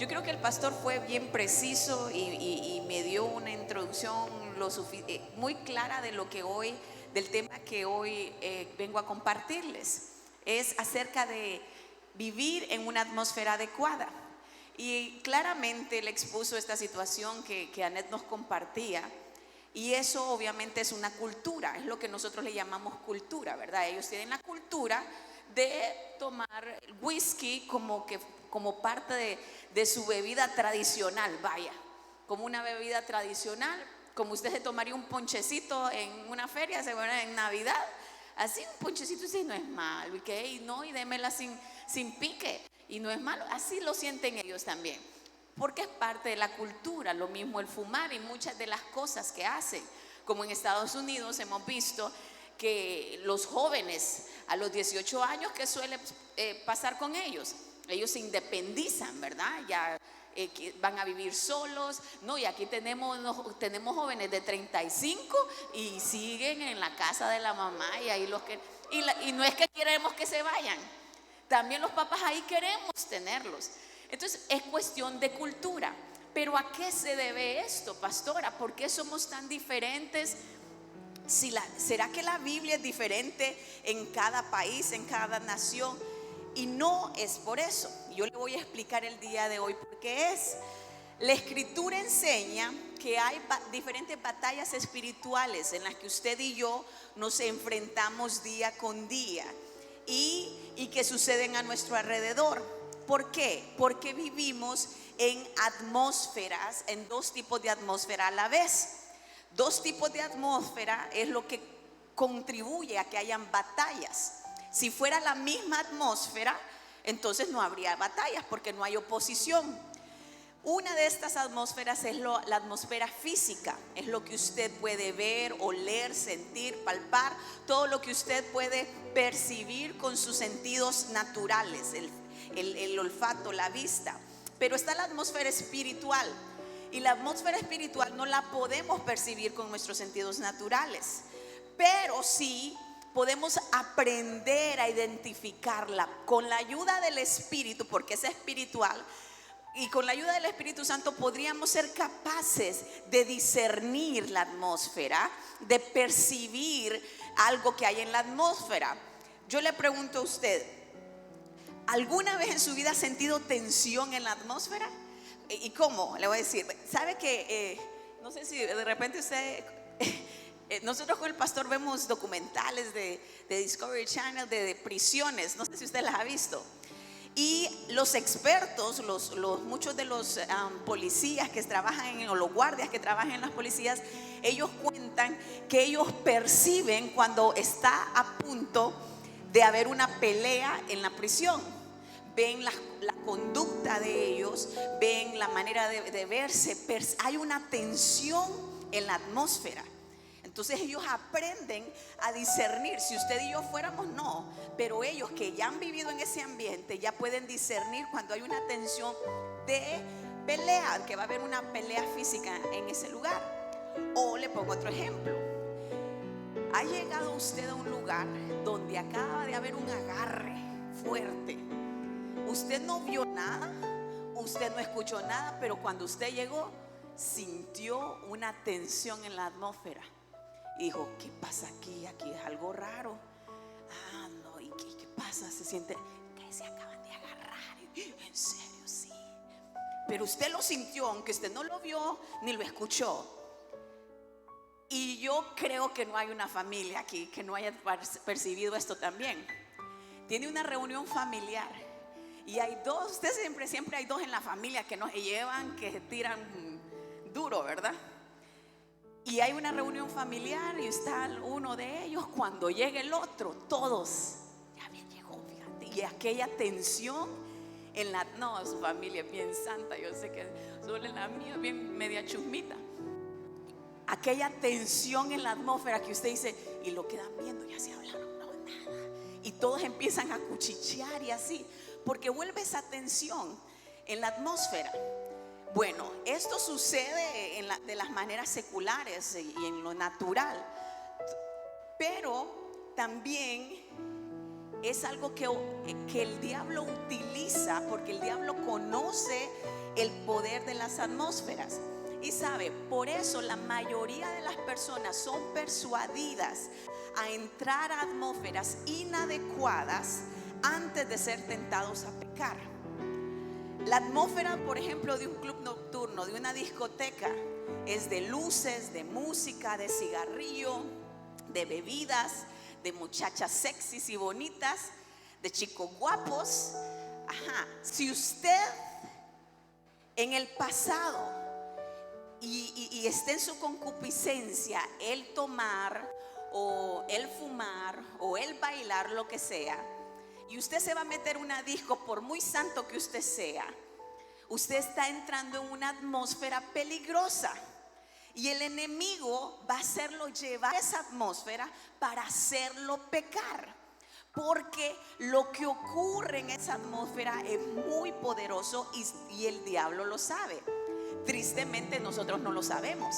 Yo creo que el pastor fue bien preciso y me dio una introducción muy clara de lo que hoy, del tema que hoy vengo a compartirles. Es acerca de vivir en una atmósfera adecuada. Y claramente le expuso esta situación que Anet nos compartía. Y eso obviamente es una cultura, es lo que nosotros le llamamos cultura, ¿verdad? Ellos tienen la cultura de tomar el whisky como parte de su bebida tradicional, vaya, como una bebida tradicional, como usted se tomaría un ponchecito en una feria, en Navidad, así un ponchecito, y no es malo, y no, y démela sin pique, y no es malo, así lo sienten ellos también, porque es parte de la cultura. Lo mismo el fumar y muchas de las cosas que hacen, como en Estados Unidos hemos visto que los jóvenes a los 18 años, que suele pasar con ellos se independizan, ¿verdad? Ya van a vivir solos, ¿no? Y aquí tenemos jóvenes de 35 y siguen en la casa de la mamá, y ahí y no es que queremos que se vayan, también los papás ahí queremos tenerlos. Entonces es cuestión de cultura. Pero ¿a qué se debe esto, pastora? ¿Por qué somos tan diferentes? ¿Será que la Biblia es diferente en cada país, en cada nación? Y no es por eso. Yo le voy a explicar el día de hoy por qué es. La Escritura enseña que hay diferentes batallas espirituales en las que usted y yo nos enfrentamos día con día y que suceden a nuestro alrededor. ¿Por qué? Porque vivimos en atmósferas, en dos tipos de atmósfera a la vez. Dos tipos de atmósfera es lo que contribuye a que hayan batallas. Si fuera la misma atmósfera, entonces no habría batallas porque no hay oposición. Una de estas atmósferas es la atmósfera física, es lo que usted puede ver, oler, sentir, palpar, todo lo que usted puede percibir con sus sentidos naturales, el olfato, la vista. Pero está la atmósfera espiritual, y la atmósfera espiritual no la podemos percibir con nuestros sentidos naturales, pero sí podemos aprender a identificarla con la ayuda del Espíritu, porque es espiritual. Y con la ayuda del Espíritu Santo podríamos ser capaces de discernir la atmósfera, de percibir algo que hay en la atmósfera. Yo le pregunto a usted, ¿alguna vez en su vida ha sentido tensión en la atmósfera? ¿Y cómo? Le voy a decir, ¿sabe que no sé si de repente usted nosotros con el pastor vemos documentales de Discovery Channel de prisiones, no sé si usted las ha visto? Y los expertos, muchos de los policías que trabajan o los guardias que trabajan en las policías, ellos cuentan que ellos perciben cuando está a punto de haber una pelea en la prisión. Ven la conducta de ellos, ven la manera de verse, hay una tensión en la atmósfera. Entonces ellos aprenden a discernir. Si usted y yo fuéramos, no, pero ellos que ya han vivido en ese ambiente ya pueden discernir cuando hay una tensión de pelea, que va a haber una pelea física en ese lugar. O le pongo otro ejemplo. ¿Ha llegado usted a un lugar donde acaba de haber un agarre fuerte? Usted no vio nada, usted no escuchó nada, pero cuando usted llegó sintió una tensión en la atmósfera. Y dijo, ¿qué pasa aquí? Aquí es algo raro. Ah, no, ¿y qué pasa? Se siente que se acaban de agarrar. En serio, sí. Pero usted lo sintió, aunque usted no lo vio ni lo escuchó. Y yo creo que no hay una familia aquí que no haya percibido esto también. Tiene una reunión familiar y hay dos, usted siempre hay dos en la familia que no se llevan, que se tiran duro, ¿verdad? Y hay una reunión familiar y está uno de ellos, cuando llega el otro, todos, ya bien llegó, fíjate, y aquella tensión en no, su familia es bien santa, yo sé que solo la mía es bien media chusmita. Aquella tensión en la atmósfera que usted dice, y lo quedan viendo, ya se hablaron, no, nada. Y todos empiezan a cuchichear y así, porque vuelve esa tensión en la atmósfera. Bueno, esto sucede de las maneras seculares y en lo natural, pero también es algo que el diablo utiliza, porque el diablo conoce el poder de las atmósferas. Y sabe, por eso la mayoría de las personas son persuadidas a entrar a atmósferas inadecuadas antes de ser tentados a pecar. La atmósfera, por ejemplo, de un club nocturno, de una discoteca, es de luces, de música, de cigarrillo, de bebidas, de muchachas sexys y bonitas, de chicos guapos. Si usted en el pasado y está en su concupiscencia el tomar o el fumar o el bailar, lo que sea, y usted se va a meter una disco, por muy santo que usted sea, usted está entrando en una atmósfera peligrosa. Y el enemigo va a hacerlo llevar esa atmósfera para hacerlo pecar. Porque lo que ocurre en esa atmósfera es muy poderoso y el diablo lo sabe. Tristemente nosotros no lo sabemos.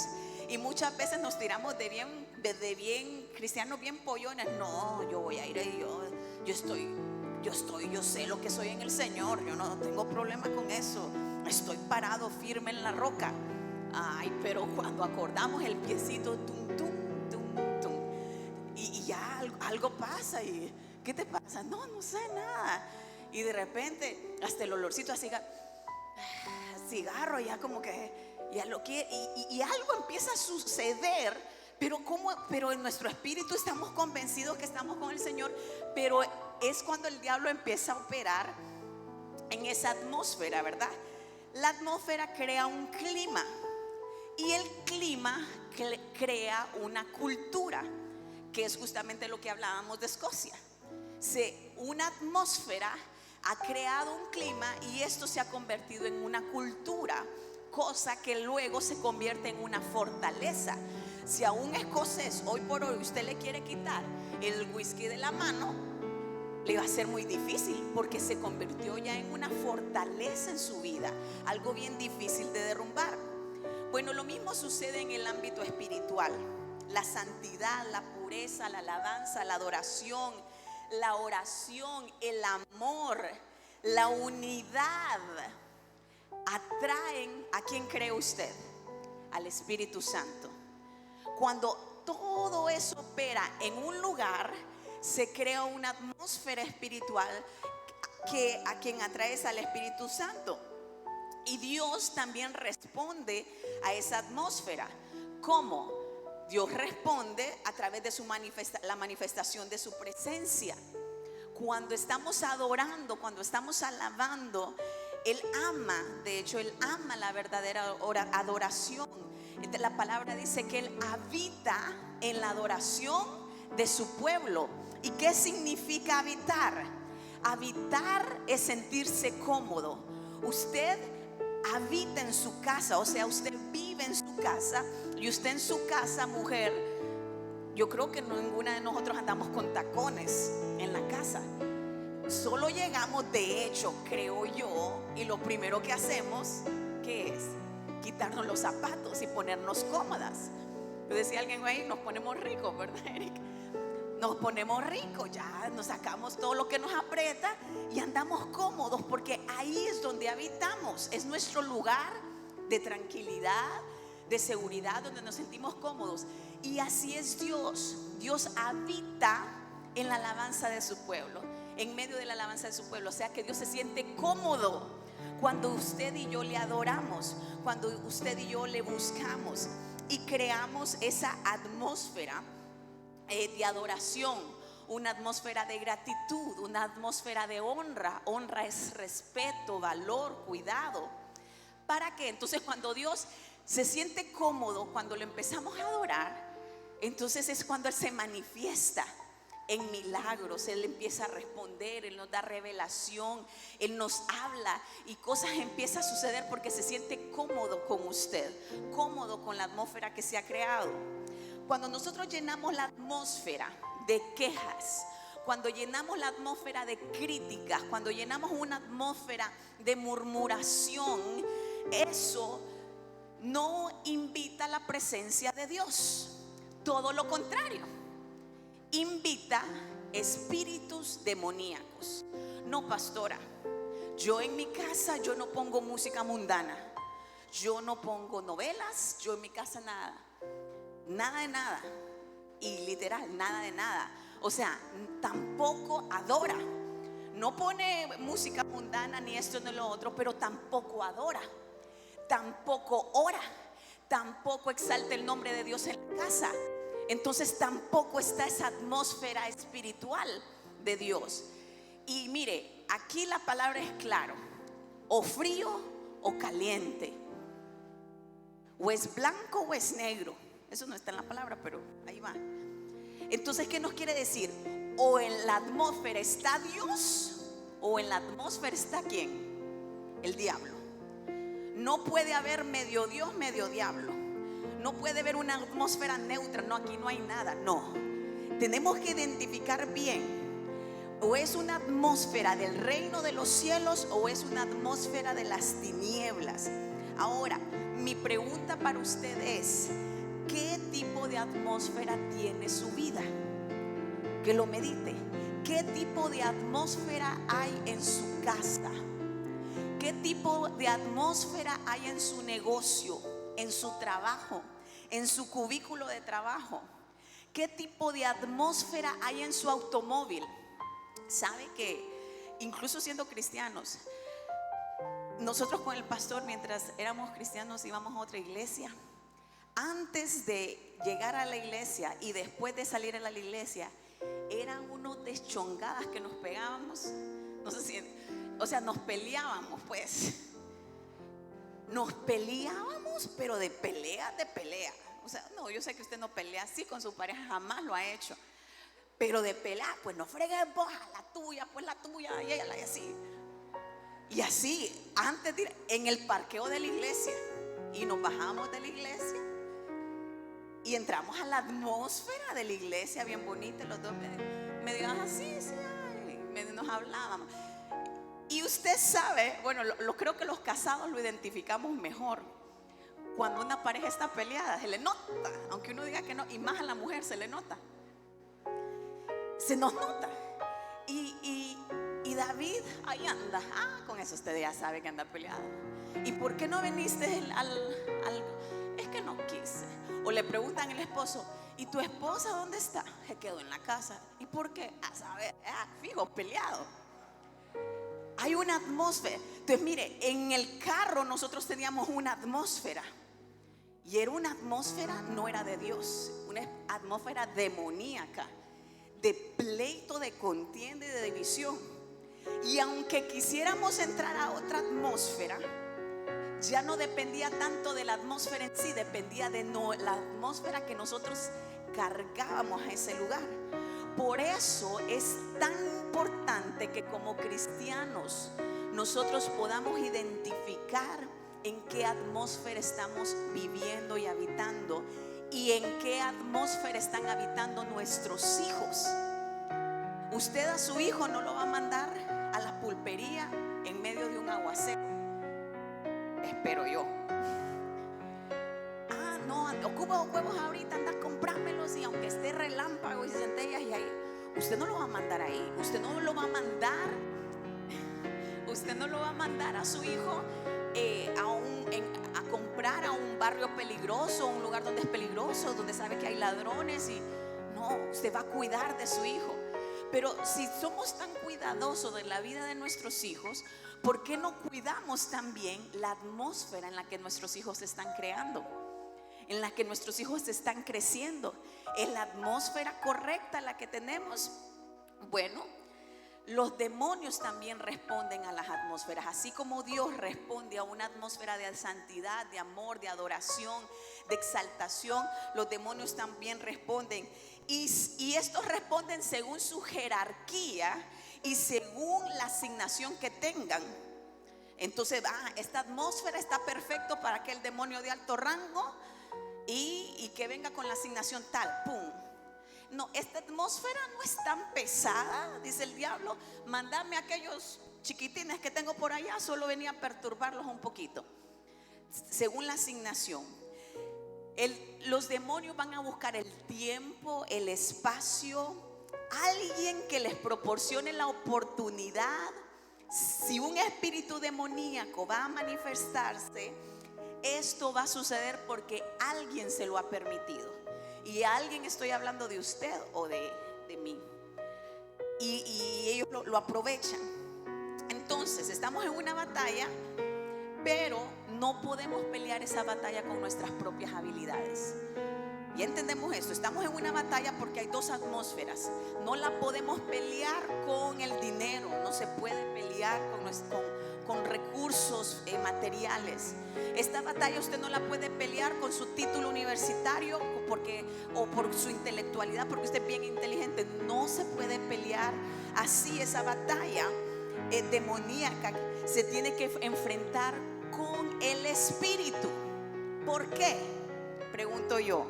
Y muchas veces nos tiramos de bien cristianos, bien pollones. No, yo voy a ir ahí, yo sé lo que soy en el Señor. Yo no tengo problema con eso. Estoy parado firme en la roca. Ay, pero cuando acordamos el piecito, tum, tum, tum, tum, y ya algo pasa. ¿Y qué te pasa? No sé nada. Y de repente hasta el olorcito a cigarro ya como que ya lo quiere, y algo empieza a suceder. Pero en nuestro espíritu estamos convencidos que estamos con el Señor. Pero es cuando el diablo empieza a operar en esa atmósfera, ¿verdad? La atmósfera crea un clima. Y el clima crea una cultura, que es justamente lo que hablábamos de Escocia. Una atmósfera ha creado un clima y esto se ha convertido en una cultura, cosa que luego se convierte en una fortaleza. Si a un escocés hoy por hoy usted le quiere quitar el whisky de la mano, le va a ser muy difícil, porque se convirtió ya en una fortaleza en su vida, algo bien difícil de derrumbar. Bueno, lo mismo sucede en el ámbito espiritual. La santidad, la pureza, la alabanza, la adoración, la oración, el amor, la unidad atraen ¿a quién cree usted? Al Espíritu Santo. Cuando todo eso opera en un lugar, se crea una atmósfera espiritual que a quien atrae es al Espíritu Santo. Y Dios también responde a esa atmósfera. ¿Cómo? Dios responde a través de la manifestación de su presencia. Cuando estamos adorando, cuando estamos alabando, Él ama, de hecho Él ama la verdadera adoración. La palabra dice que Él habita en la adoración de su pueblo. ¿Y qué significa habitar? Habitar es sentirse cómodo. Usted habita en su casa, o sea, usted vive en su casa. Y usted en su casa, mujer, yo creo que ninguna de nosotros andamos con tacones en la casa. Solo llegamos, de hecho, creo yo, y lo primero que hacemos, ¿qué es? Quitarnos los zapatos y ponernos cómodas. Yo decía alguien ahí, nos ponemos ricos, ¿verdad, Eric? Nos ponemos ricos, ya nos sacamos todo lo que nos aprieta y andamos cómodos, porque ahí es donde habitamos. Es nuestro lugar de tranquilidad, de seguridad, donde nos sentimos cómodos. Y así es Dios. Dios habita en la alabanza de su pueblo, en medio de la alabanza de su pueblo. O sea que Dios se siente cómodo cuando usted y yo le adoramos, cuando usted y yo le buscamos y creamos esa atmósfera de adoración, una atmósfera de gratitud, una atmósfera de honra. Honra es respeto, valor, cuidado. ¿Para qué? Entonces cuando Dios se siente cómodo, cuando lo empezamos a adorar, entonces es cuando Él se manifiesta en milagros. Él empieza a responder, Él nos da revelación, Él nos habla y cosas empiezan a suceder porque se siente cómodo con usted, cómodo con la atmósfera que se ha creado. Cuando nosotros llenamos la atmósfera de quejas, cuando llenamos la atmósfera de críticas, cuando llenamos una atmósfera de murmuración, eso no invita a la presencia de Dios. Todo lo contrario, invita espíritus demoníacos. No, pastora, Yo en mi casa, yo no pongo música mundana, yo no pongo novelas, yo en mi casa nada, nada de nada, y literal, nada de nada. O sea, tampoco adora, no pone música mundana ni esto ni lo otro, pero tampoco adora, tampoco ora, tampoco exalta el nombre de Dios en la casa. Entonces tampoco está esa atmósfera espiritual de Dios. Y mire, aquí la palabra es claro: o frío o caliente, o es blanco o es negro. Eso no está en la palabra, pero ahí va. Entonces, ¿qué nos quiere decir? O en la atmósfera está Dios, o en la atmósfera está ¿quién? El diablo. No puede haber medio Dios, medio diablo. No puede haber una atmósfera neutra. No, aquí no hay nada. No, tenemos que identificar bien: o es una atmósfera del reino de los cielos, o es una atmósfera de las tinieblas. Ahora, mi pregunta para usted es: ¿qué tipo de atmósfera tiene su vida? Que lo medite. ¿Qué tipo de atmósfera hay en su casa? ¿Qué tipo de atmósfera hay en su negocio, en su trabajo, en su cubículo de trabajo? ¿Qué tipo de atmósfera hay en su automóvil? ¿Sabe que incluso siendo cristianos, nosotros con el pastor, mientras éramos cristianos, íbamos a otra iglesia? Antes de llegar a la iglesia y después de salir a la iglesia, eran unos deschongadas que nos pegábamos. No sé si, o sea, nos peleábamos, pues. Nos peleábamos, pero de pelea, de pelea. O sea, no, yo sé que usted no pelea así con su pareja, jamás lo ha hecho. Pero de pelea, pues no fregues vos, la tuya, pues la tuya, y ella, y así. Y así, antes de ir en el parqueo de la iglesia, y nos bajamos de la iglesia y entramos a la atmósfera de la iglesia, bien bonita, los dos medio así, sí, medio nos hablábamos. Y usted sabe, bueno, creo que los casados lo identificamos mejor. Cuando una pareja está peleada, se le nota, aunque uno diga que no, y más a la mujer se le nota. Se nos nota. Y David ahí anda. Con eso usted ya sabe que anda peleado. ¿Y por qué no viniste Es que no quise. O le preguntan al esposo: ¿y tu esposa dónde está? Se quedó en la casa. ¿Y por qué? A saber, fijo, peleado. Hay una atmósfera. Entonces mire, en el carro nosotros teníamos una atmósfera. Y era una atmósfera, no era de Dios, una atmósfera demoníaca, de pleito, de contienda y de división. Y aunque quisiéramos entrar a otra atmósfera, ya no dependía tanto de la atmósfera en sí, dependía de la atmósfera que nosotros cargábamos a ese lugar. Por eso es tan importante que como cristianos nosotros podamos identificar en qué atmósfera estamos viviendo y habitando, y en qué atmósfera están habitando nuestros hijos. Usted a su hijo no lo va a mandar a la pulpería en medio de un aguacero, espero yo. No, ocupo huevos ahorita, anda a comprármelos, y aunque esté relámpago y centellas y ahí, usted no lo va a mandar ahí. Usted no lo va a mandar. Usted no lo va a mandar a su hijo a comprar a un barrio peligroso, un lugar donde es peligroso, donde sabe que hay ladrones. Y no, usted va a cuidar de su hijo. Pero si somos tan cuidadosos de la vida de nuestros hijos, ¿por qué no cuidamos también la atmósfera en la que nuestros hijos se están creando, en la que nuestros hijos están creciendo? ¿Es la atmósfera correcta la que tenemos? Bueno, los demonios también responden a las atmósferas. Así como Dios responde a una atmósfera de santidad, de amor, de adoración, de exaltación, los demonios también responden. Y estos responden según su jerarquía y según la asignación que tengan. Entonces, esta atmósfera está perfecto para aquel demonio de alto rango y que venga con la asignación tal, pum. No, esta atmósfera no es tan pesada, dice el diablo. Mándame a aquellos chiquitines que tengo por allá, solo venía a perturbarlos un poquito. Según la asignación, los demonios van a buscar el tiempo, el espacio, alguien que les proporcione la oportunidad, Si un espíritu demoníaco va a manifestarse, esto va a suceder porque alguien se lo ha permitido. Y alguien, estoy hablando de usted o de mí. Y ellos lo aprovechan. Entonces estamos en una batalla, pero no podemos pelear esa batalla con nuestras propias habilidades. Ya entendemos esto. Estamos en una batalla porque hay dos atmósferas. No la podemos pelear con el dinero. No se puede pelear con recursos materiales. Esta batalla usted no la puede pelear con su título universitario o por su intelectualidad, porque usted es bien inteligente. No se puede pelear así. Esa batalla demoníaca se tiene que enfrentar con el espíritu. ¿Por qué? Pregunto yo.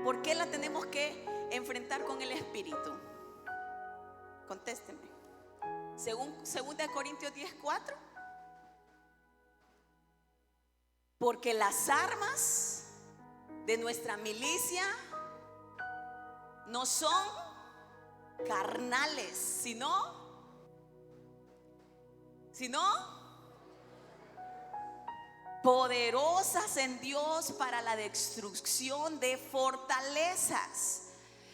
¿Por qué la tenemos que enfrentar con el espíritu? Contéstenme. Según 2 Corintios 10:4. Porque las armas de nuestra milicia no son carnales, sino poderosas en Dios para la destrucción de fortalezas.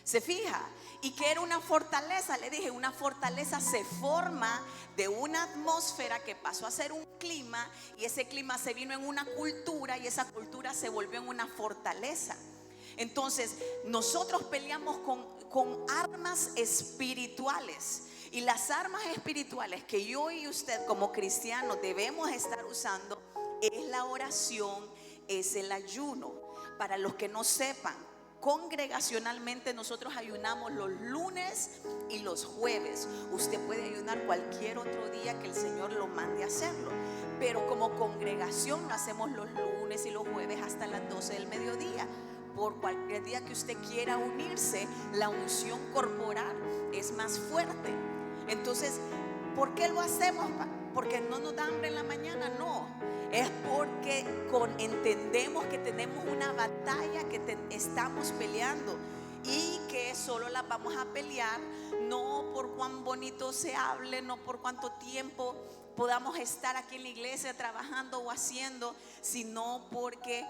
¿Se fija? ¿Y qué era una fortaleza? Le dije, una fortaleza se forma de una atmósfera que pasó a ser un clima, y ese clima se vino en una cultura, y esa cultura se volvió en una fortaleza. Entonces nosotros peleamos con armas espirituales. Y las armas espirituales que yo y usted como cristianos debemos estar usando es la oración, es el ayuno. Para los que no sepan, congregacionalmente nosotros ayunamos los lunes y los jueves. Usted puede ayunar cualquier otro día que el Señor lo mande a hacerlo, pero como congregación lo hacemos los lunes y los jueves hasta las 12 del mediodía. Por cualquier día que usted quiera unirse, la unción corporal es más fuerte. Entonces, ¿por qué lo hacemos? ¿Porque no nos da hambre en la mañana? No, es porque entendemos que tenemos una batalla que estamos peleando, y que solo la vamos a pelear no por cuán bonito se hable, no por cuánto tiempo podamos estar aquí en la iglesia trabajando o haciendo, sino porque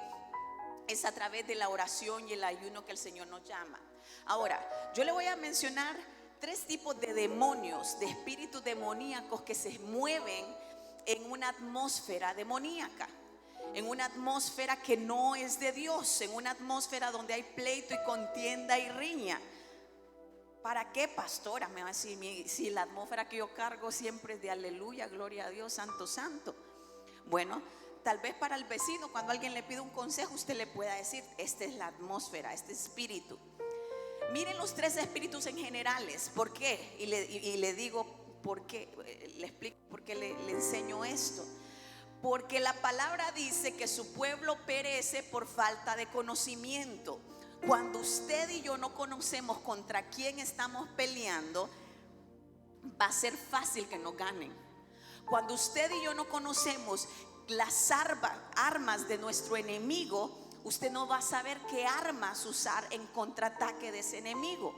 es a través de la oración y el ayuno que el Señor nos llama. Ahora, yo le voy a mencionar 3 tipos de demonios, de espíritus demoníacos que se mueven en una atmósfera demoníaca, en una atmósfera que no es de Dios, en una atmósfera donde hay pleito y contienda y riña. ¿Para qué, pastora? Me va a decir, si la atmósfera que yo cargo siempre es de aleluya, gloria a Dios, santo, santo. Bueno, tal vez para el vecino, cuando alguien le pide un consejo, usted le pueda decir, esta es la atmósfera, este espíritu. Miren los 3 espíritus en generales. ¿Por qué? Y le digo por qué, le explico por qué le enseño esto. Porque la palabra dice que su pueblo perece por falta de conocimiento. Cuando usted y yo no conocemos contra quién estamos peleando, va a ser fácil que nos ganen. Cuando usted y yo no conocemos las armas de nuestro enemigo, usted no va a saber qué armas usar en contraataque de ese enemigo.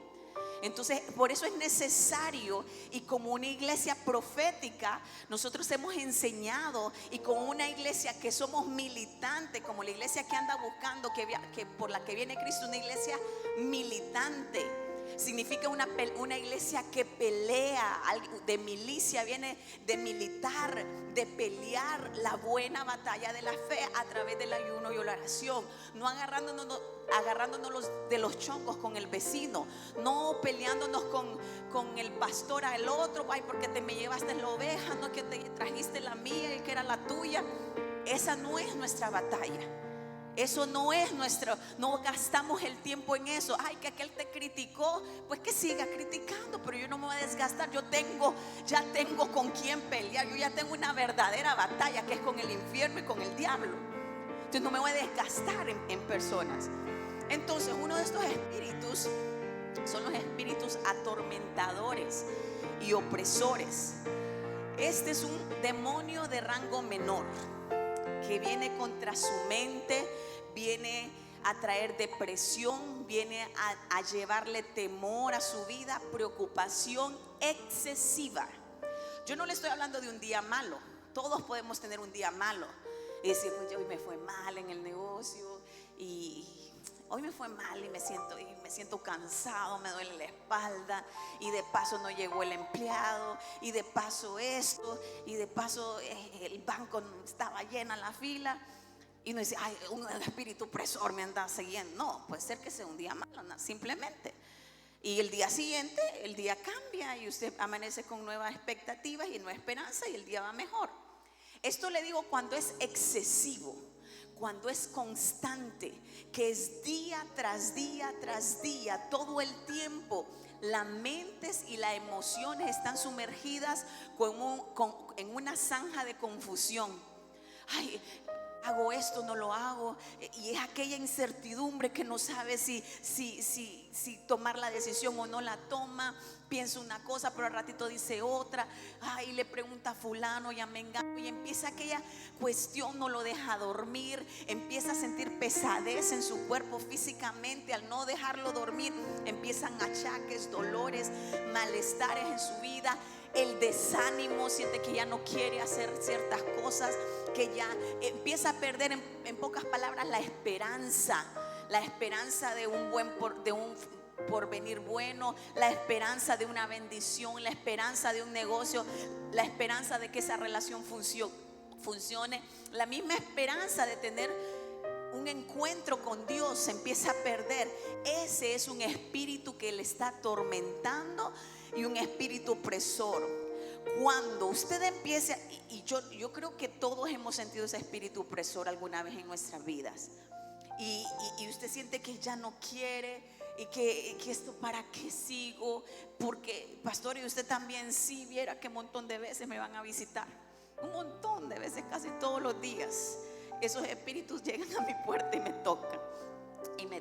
Entonces, por eso es necesario, y como una iglesia profética, nosotros hemos enseñado, y como una iglesia que somos militantes, como la iglesia que anda buscando, que por la que viene Cristo, una iglesia militante. Significa una iglesia que pelea, de milicia, viene de militar, de pelear la buena batalla de la fe a través del ayuno y la oración. No agarrándonos de los chongos con el vecino, no peleándonos con el pastor al otro, ay, porque me llevaste la oveja, no que te trajiste la mía y que era la tuya. Esa no es nuestra batalla. Eso no es nuestro, no gastamos el tiempo en eso. Ay, que aquel te criticó, pues que siga criticando, pero yo no me voy a desgastar. Ya tengo con quién pelear. Yo ya tengo una verdadera batalla, que es con el infierno y con el diablo. Entonces no me voy a desgastar en personas. Entonces, uno de estos espíritus son los espíritus atormentadores y opresores. Este es un demonio de rango menor que viene contra su mente, viene a traer depresión, viene a llevarle temor a su vida, preocupación excesiva. Yo no le estoy hablando de un día malo. Todos podemos tener un día malo y decir, pues hoy me fue mal en el negocio y hoy me fue mal y me siento cansado, me duele la espalda y de paso no llegó el empleado y de paso esto y de paso el banco estaba llena la fila. Y uno dice, ay, un espíritu opresor me anda siguiendo. No, puede ser que sea un día malo, no, simplemente. Y el día siguiente, el día cambia y usted amanece con nuevas expectativas y nueva esperanza y el día va mejor. Esto le digo cuando es excesivo, cuando es constante, que es día tras día tras día, todo el tiempo. Las mentes y las emociones están sumergidas en una zanja de confusión. Ay, hago esto, no lo hago, y es aquella incertidumbre que no sabe si tomar la decisión o no la toma. Piensa una cosa pero al ratito dice otra. Ay, le pregunta a fulano y a mengano y empieza aquella cuestión, no lo deja dormir, empieza a sentir pesadez en su cuerpo físicamente. Al no dejarlo dormir empiezan achaques, dolores, malestares en su vida. El desánimo, siente que ya no quiere hacer ciertas cosas, que ya empieza a perder, en pocas palabras, la esperanza de un porvenir bueno, la esperanza de una bendición, la esperanza de un negocio, la esperanza de que esa relación funcione, la misma esperanza de tener un encuentro con Dios se empieza a perder. Ese es un espíritu que le está atormentando y un espíritu opresor. Cuando usted empiece, y yo creo que todos hemos sentido ese espíritu opresor alguna vez en nuestras vidas, y usted siente que ya no quiere y que esto, ¿para qué sigo? Porque pastor, y usted también, si viera que un montón de veces me van a visitar, un montón de veces, casi todos los días esos espíritus llegan a mi puerta y me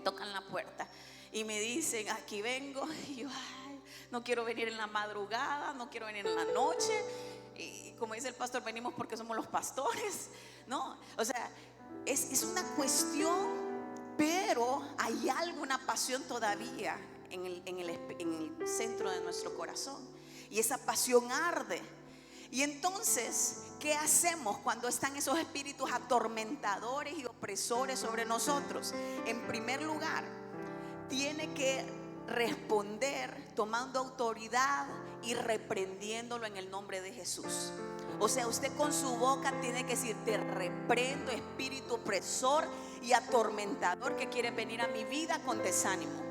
tocan la puerta y me dicen, aquí vengo. Y yo, ay, no quiero venir en la madrugada, no quiero venir en la noche. Y como dice el pastor, venimos porque somos los pastores, ¿no? O sea, es una cuestión, pero hay alguna pasión todavía en el centro de nuestro corazón, y esa pasión arde. Y entonces, ¿qué hacemos cuando están esos espíritus atormentadores y opresores sobre nosotros? En primer lugar, tiene que responder tomando autoridad y reprendiéndolo en el nombre de Jesús. O sea, usted con su boca tiene que decir, te reprendo, espíritu opresor y atormentador que quiere venir a mi vida con desánimo,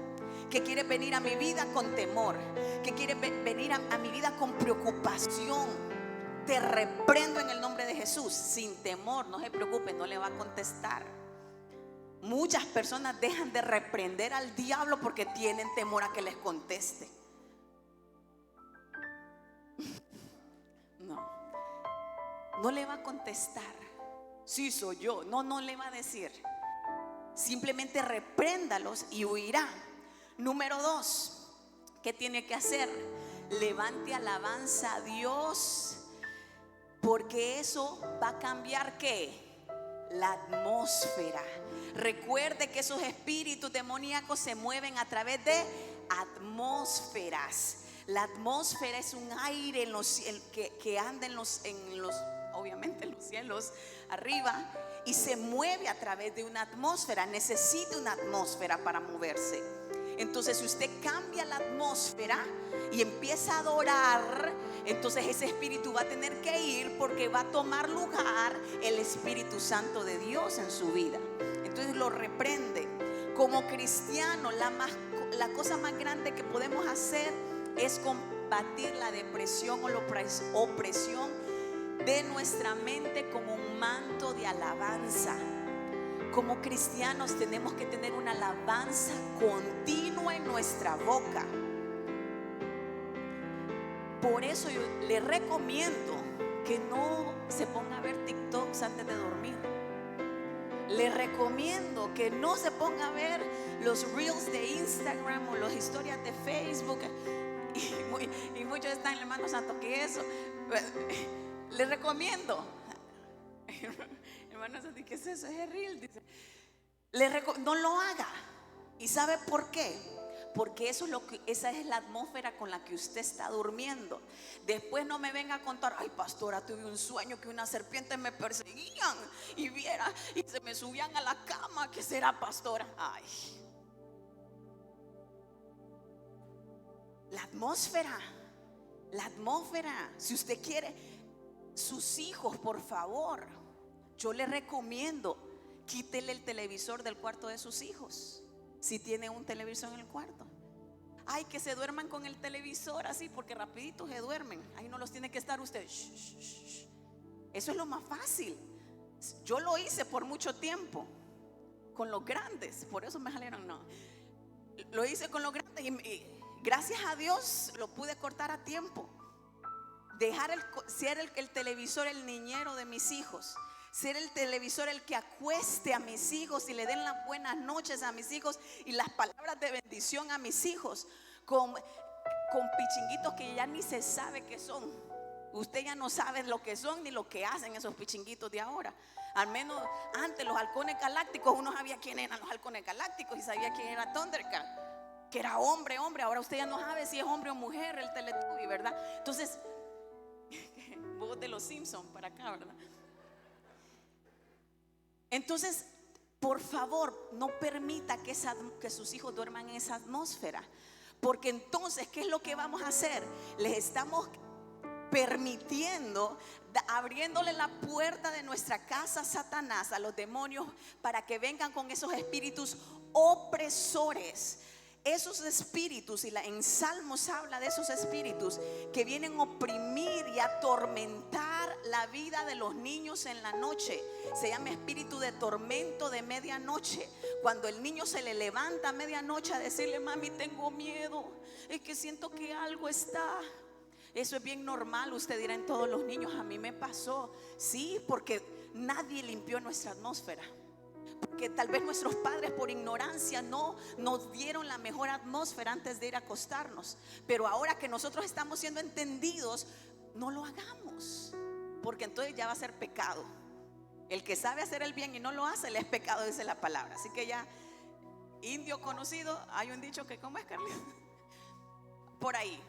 que quiere venir a mi vida con temor, que quiere venir a mi vida con preocupación. Te reprendo en el nombre de Jesús, sin temor. No se preocupe, no le va a contestar. Muchas personas dejan de reprender al diablo porque tienen temor a que les conteste. No le va a contestar. Sí, soy yo. No le va a decir. Simplemente repréndalos y huirá. Número 2, ¿qué tiene que hacer? Levante alabanza a Dios, porque eso va a cambiar ¿qué? La atmósfera. Recuerde que esos espíritus demoníacos se mueven a través de atmósferas. La atmósfera es un aire que anda obviamente en los cielos arriba, y se mueve a través de una atmósfera. Necesita una atmósfera para moverse. Entonces, si usted cambia la atmósfera y empieza a adorar, entonces ese espíritu va a tener que ir, porque va a tomar lugar el Espíritu Santo de Dios en su vida. Entonces lo reprende. Como cristiano, la cosa más grande que podemos hacer es combatir la depresión o la opresión de nuestra mente con un manto de alabanza. Como cristianos tenemos que tener una alabanza continua en nuestra boca. Por eso yo le recomiendo que no se ponga a ver TikToks antes de dormir. Le recomiendo que no se ponga a ver los reels de Instagram o las historias de Facebook. Y muchos están, hermano santo, ¿qué es eso? Le recomiendo. Hermano santo, ¿qué es eso? Es el reel, dice. No lo haga. ¿Y sabe por qué? porque esa es la atmósfera con la que usted está durmiendo. Después no me venga a contar: ay, pastora, tuve un sueño que unas serpientes me perseguían y viera, y se me subían a la cama. ¿Qué será, pastora? Ay, la atmósfera, si usted quiere, sus hijos, por favor, yo le recomiendo, quítele el televisor del cuarto de sus hijos, si tiene un televisor en el cuarto. Ay, que se duerman con el televisor así, porque rapidito se duermen. Ahí no los tiene que estar usted. Eso es lo más fácil. Yo lo hice por mucho tiempo con los grandes, por eso me salieron, no. Lo hice con los grandes y gracias a Dios lo pude cortar a tiempo. Ser el televisor el niñero de mis hijos, ser el televisor el que acueste a mis hijos y le den las buenas noches a mis hijos y las palabras de bendición a mis hijos, con pichinguitos que ya ni se sabe qué son. Usted ya no sabe lo que son ni lo que hacen esos pichinguitos de ahora. Al menos antes los halcones galácticos, uno sabía quién eran los halcones galácticos y sabía quién era Thundercat, que era hombre. Ahora usted ya no sabe si es hombre o mujer el Teletubby, ¿verdad? Entonces, voz de los Simpsons para acá, ¿verdad? Entonces, por favor, no permita que sus hijos duerman en esa atmósfera, porque entonces, ¿qué es lo que vamos a hacer? Les estamos permitiendo, abriéndole la puerta de nuestra casa a Satanás, a los demonios, para que vengan con esos espíritus opresores. Esos espíritus, y en Salmos habla de esos espíritus que vienen a oprimir y atormentar la vida de los niños en la noche. Se llama espíritu de tormento de medianoche. Cuando el niño se le levanta a medianoche a decirle: mami, tengo miedo, es que siento que algo está. Eso es bien normal, usted dirá, en todos los niños. A mí me pasó, sí, porque nadie limpió nuestra atmósfera. Porque tal vez nuestros padres por ignorancia no nos dieron la mejor atmósfera antes de ir a acostarnos. Pero ahora que nosotros estamos siendo entendidos, no lo hagamos, porque entonces ya va a ser pecado. El que sabe hacer el bien y no lo hace, le es pecado, dice la palabra. Así que ya, indio conocido, hay un dicho que, ¿cómo es, Carlita? Por ahí.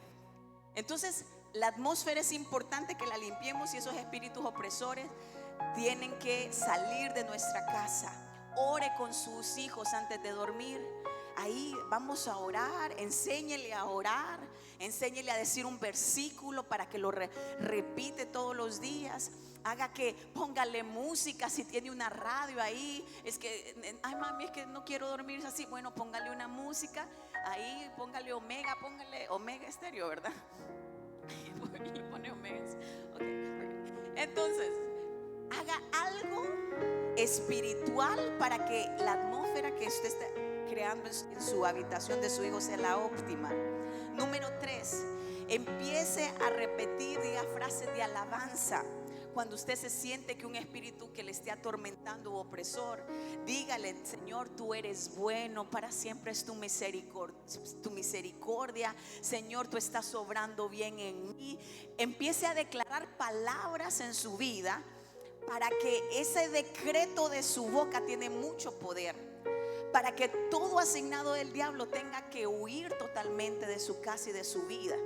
Entonces, la atmósfera es importante que la limpiemos, y esos espíritus opresores tienen que salir de nuestra casa. Ore con sus hijos antes de dormir. Ahí vamos a orar. Enséñele a orar. Enséñele a decir un versículo para que lo repite todos los días. Póngale música si tiene una radio ahí. Es que, ay, mami, es que no quiero dormir así. Bueno, póngale una música ahí. Póngale Omega Estéreo, ¿verdad? Le pone Omega. Okay. Entonces, haga algo espiritual para que la atmósfera que usted está creando en su habitación de su hijo sea la óptima. Número 3, empiece a repetir, diga frases de alabanza. Cuando usted se siente que un espíritu que le esté atormentando u opresor, dígale: Señor, tú eres bueno, para siempre es tu misericordia. Señor, tú estás obrando bien en mí. Empiece a declarar palabras en su vida, para que ese decreto de su boca tiene mucho poder, para que todo asignado del diablo tenga que huir totalmente de su casa y de su vida.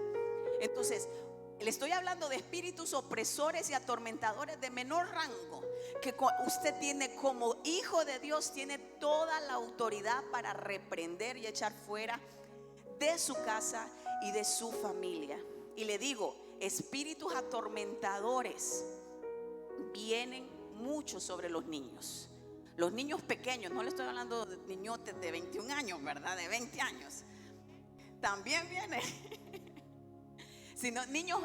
Entonces, le estoy hablando de espíritus opresores y atormentadores de menor rango, que usted tiene como hijo de Dios, tiene toda la autoridad para reprender y echar fuera de su casa y de su familia. Y le digo, espíritus atormentadores vienen mucho sobre los niños. Los niños pequeños, no le estoy hablando de niñotes de 21 años, ¿verdad? De 20 años. También viene. Sino niños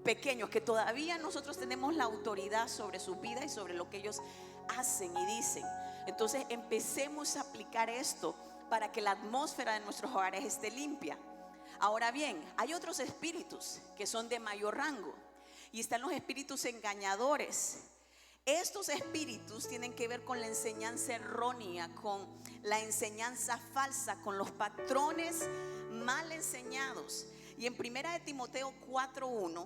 pequeños que todavía nosotros tenemos la autoridad sobre su vida y sobre lo que ellos hacen y dicen. Entonces empecemos a aplicar esto para que la atmósfera de nuestros hogares esté limpia. Ahora bien, hay otros espíritus que son de mayor rango, y están los espíritus engañadores. Estos espíritus tienen que ver con la enseñanza errónea, con la enseñanza falsa, con los patrones mal enseñados. Y en 1 de Timoteo 4:1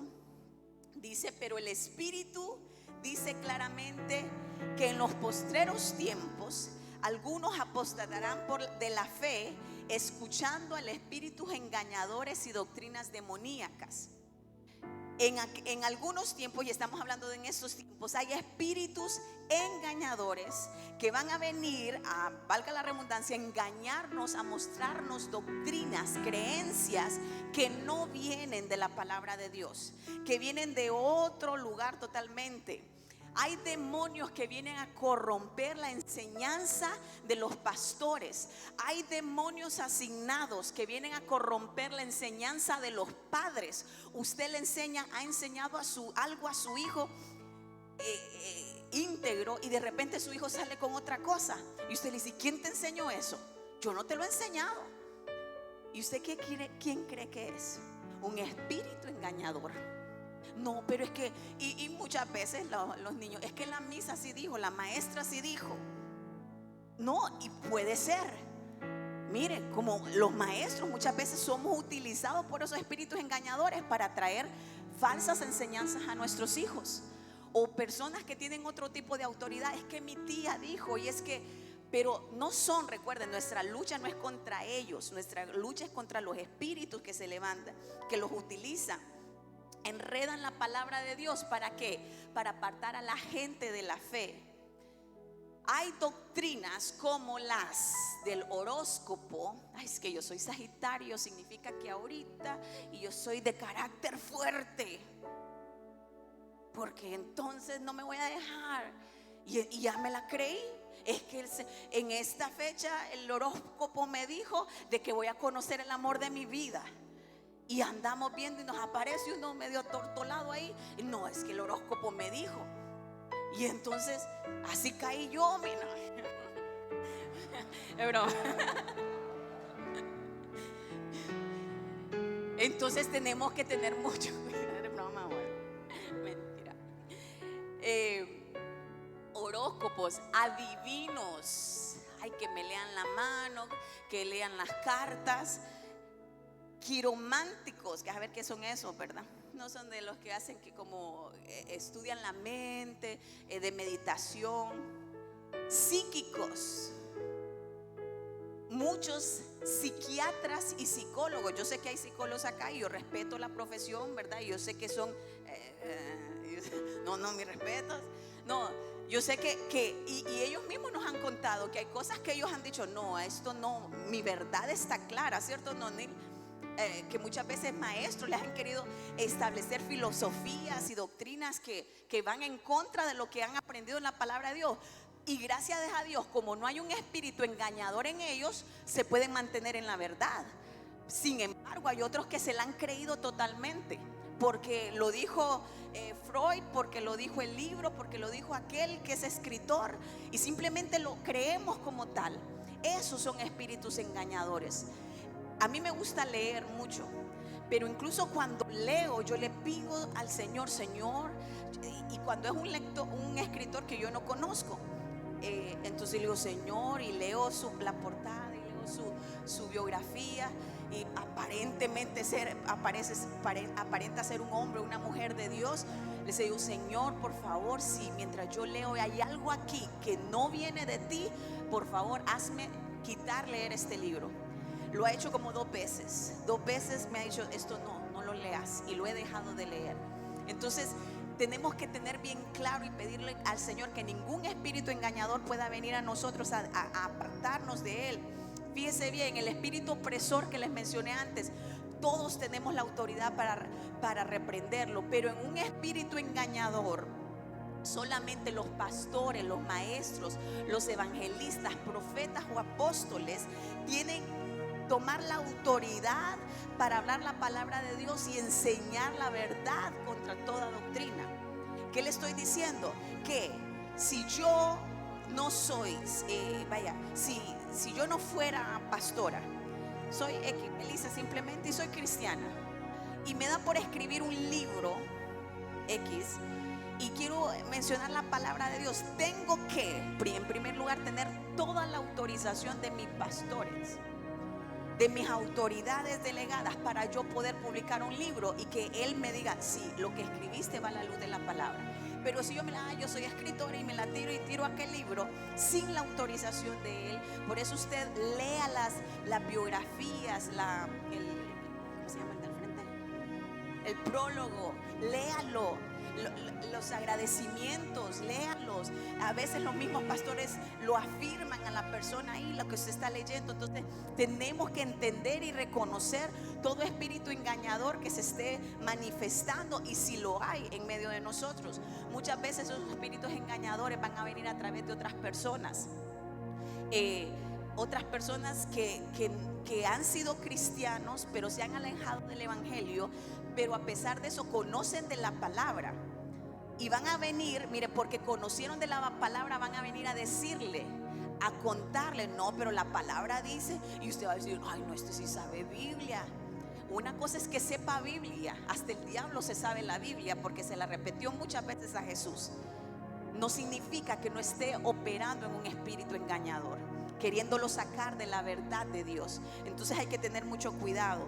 dice: pero el Espíritu dice claramente que en los postreros tiempos algunos apostatarán de la fe escuchando al espíritus engañadores y doctrinas demoníacas. En algunos tiempos, y estamos hablando de en estos tiempos, hay espíritus engañadores que van a venir a, valga la redundancia, a engañarnos, a mostrarnos doctrinas, creencias que no vienen de la palabra de Dios, que vienen de otro lugar totalmente. Hay demonios que vienen a corromper la enseñanza de los pastores. Hay demonios asignados que vienen a corromper la enseñanza de los padres. Usted le enseña, ha enseñado algo a su hijo íntegro, y de repente su hijo sale con otra cosa. Y usted le dice: ¿quién te enseñó eso? Yo no te lo he enseñado. ¿Y usted quién cree que es? Un espíritu engañador. No, pero es que, y muchas veces los niños, es que la misa sí dijo, la maestra sí dijo. No, y puede ser. Mire, como los maestros muchas veces somos utilizados por esos espíritus engañadores para traer falsas enseñanzas a nuestros hijos. O personas que tienen otro tipo de autoridad. Es que mi tía dijo, y es que, pero no son, recuerden, nuestra lucha no es contra ellos, nuestra lucha es contra los espíritus que se levantan, que los utilizan. Enredan la palabra de Dios. ¿Para qué? Para apartar a la gente de la fe. Hay doctrinas como las del horóscopo. Ay, es que yo soy Sagitario, significa que ahorita, y yo soy de carácter fuerte, porque entonces no me voy a dejar. Y ya me la creí. Es que en esta fecha el horóscopo me dijo de que voy a conocer el amor de mi vida. Y andamos viendo y nos aparece uno medio tortolado ahí. No, es que el horóscopo me dijo. Y entonces así caí yo, mira. Es broma. Entonces tenemos que tener mucho cuidado. Es broma, bueno. Mentira. Horóscopos, adivinos. Ay, que me lean la mano, que lean las cartas. Quirománticos, que a ver qué son esos, ¿verdad? No son de los que hacen que como estudian la mente, de meditación. Psíquicos, muchos psiquiatras y psicólogos. Yo sé que hay psicólogos acá y yo respeto la profesión, ¿verdad? Y yo sé que son no, mis respetos. No, yo sé que y ellos mismos nos han contado que hay cosas que ellos han dicho: no, esto no, mi verdad está clara, ¿cierto? No, que muchas veces maestros les han querido establecer filosofías y doctrinas que van en contra de lo que han aprendido en la palabra de Dios. Y gracias a Dios, como no hay un espíritu engañador en ellos, se pueden mantener en la verdad. Sin embargo, hay otros que se la han creído totalmente, porque lo dijo Freud, porque lo dijo el libro, porque lo dijo aquel que es escritor, y simplemente lo creemos como tal. Esos son espíritus engañadores. A mí me gusta leer mucho, pero incluso cuando leo, yo le pido al Señor, y cuando es un escritor que yo no conozco, entonces le digo: Señor, y leo la portada, y leo su biografía, y aparenta ser un hombre, una mujer de Dios. Les digo: Señor, por favor, si mientras yo leo hay algo aquí que no viene de ti, por favor, hazme leer este libro. Lo ha hecho como 2 veces. 2 veces me ha dicho: esto no lo leas, y lo he dejado de leer. Entonces tenemos que tener bien claro y pedirle al Señor que ningún espíritu engañador pueda venir a nosotros a apartarnos de Él. Fíjese bien, el espíritu opresor que les mencioné antes, todos tenemos la autoridad para reprenderlo, pero en un espíritu engañador, solamente los pastores, los maestros, los evangelistas, profetas o apóstoles tienen tomar la autoridad para hablar la palabra de Dios y enseñar la verdad contra toda doctrina. ¿Qué le estoy diciendo? Que si yo no soy, si yo no fuera pastora, soy Elisa simplemente, y soy cristiana, y me da por escribir un libro X, y quiero mencionar la palabra de Dios, tengo que, en primer lugar, tener toda la autorización de mis pastores, de mis autoridades delegadas, para yo poder publicar un libro y que él me diga: sí, lo que escribiste va a la luz de la palabra. Pero si yo yo soy escritora y me la tiro y tiro aquel libro sin la autorización de él. Por eso usted lea las biografías, ¿cómo se llama el del frente? El prólogo, léalo. Los agradecimientos, léalos. A veces los mismos pastores lo afirman a la persona ahí, lo que usted está leyendo. Entonces tenemos que entender y reconocer todo espíritu engañador que se esté manifestando, y si lo hay en medio de nosotros. Muchas veces esos espíritus engañadores van a venir a través de otras personas. Otras personas que han sido cristianos, pero se han alejado del evangelio, pero a pesar de eso conocen de la palabra, y van a venir, mire, porque conocieron de la palabra, van a venir a decirle, a contarle, no, pero la palabra dice, y usted va a decir, ay, no, este sí sabe Biblia. Una cosa es que sepa Biblia, hasta el diablo se sabe la Biblia porque se la repitió muchas veces a Jesús. No significa que no esté operando en un espíritu engañador, queriéndolo sacar de la verdad de Dios. Entonces hay que tener mucho cuidado.